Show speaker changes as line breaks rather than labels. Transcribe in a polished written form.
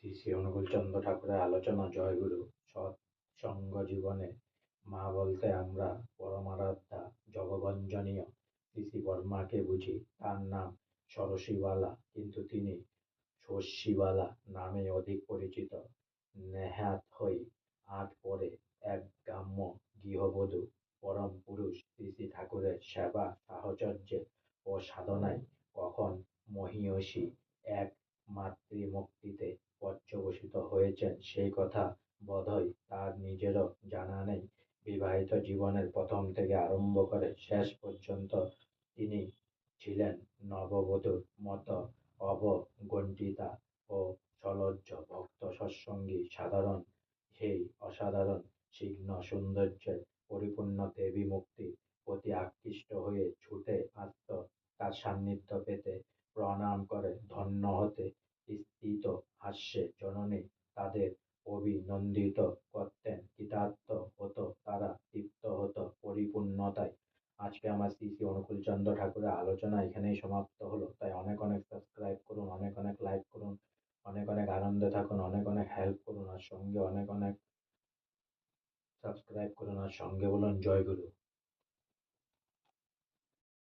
শ্রী শ্রী অনুকূলচন্দ্র ঠাকুরের আলোচনা জয়গুরু। সৎসঙ্গ জীবনে মা বলতে আমরা পরমারাধ্যা জগবঞ্জনীয় শ্রী শ্রী বর্মাকে বুঝি। তার নাম ষোড়শীবালা, কিন্তু তিনি ষষ্ঠীবালা নামে অধিক পরিচিত। নেহাত হই ৮ পরে এক গ্রাম্য গৃহবধূ পরম পুরুষ শ্রী শ্রী ঠাকুরের সেবা সাহচর্যে ও সাধনায় কখন মহীয়সী এক মাতৃমূর্তিতে পর্যবসিত হয়েছেন সেই কথা বোধহয় তার নিজেরও জানা নেই। বিবাহিত জীবনের প্রথম থেকে আরম্ভ করে শেষ পর্যন্ত তিনি ছিলেন নববধূর মতো অবগুণ্ঠিতা ও সলজ্জ ভক্ত সৎসঙ্গী। সাধারণ সেই অসাধারণ স্নিগ্ধ সৌন্দর্যের পরিপূর্ণ দেবী মুক্তির প্রতি আকৃষ্ট হয়ে ছুটে আসত তার সান্নিধ্য পেতে, প্রণাম করে ধন্য হতে। স্ফীত হাস্যে জননী তাদের অভিনন্দিত করতেন, কৃতার্থ হতো তারা, তৃপ্ত হতো পরিপূর্ণতায়। আজকে আমার শ্রী শ্রী অনুকূলচন্দ্র ঠাকুরের আলোচনা এখানেই সমাপ্ত হলো। তাই অনেক অনেক সাবস্ক্রাইব করুন, অনেক অনেক লাইক করুন, অনেক অনেক আনন্দে থাকুন, অনেক অনেক হেল্প করুন, আর সঙ্গে অনেক অনেক সাবস্ক্রাইব করুন, আর সঙ্গে বলুন জয় গুরু।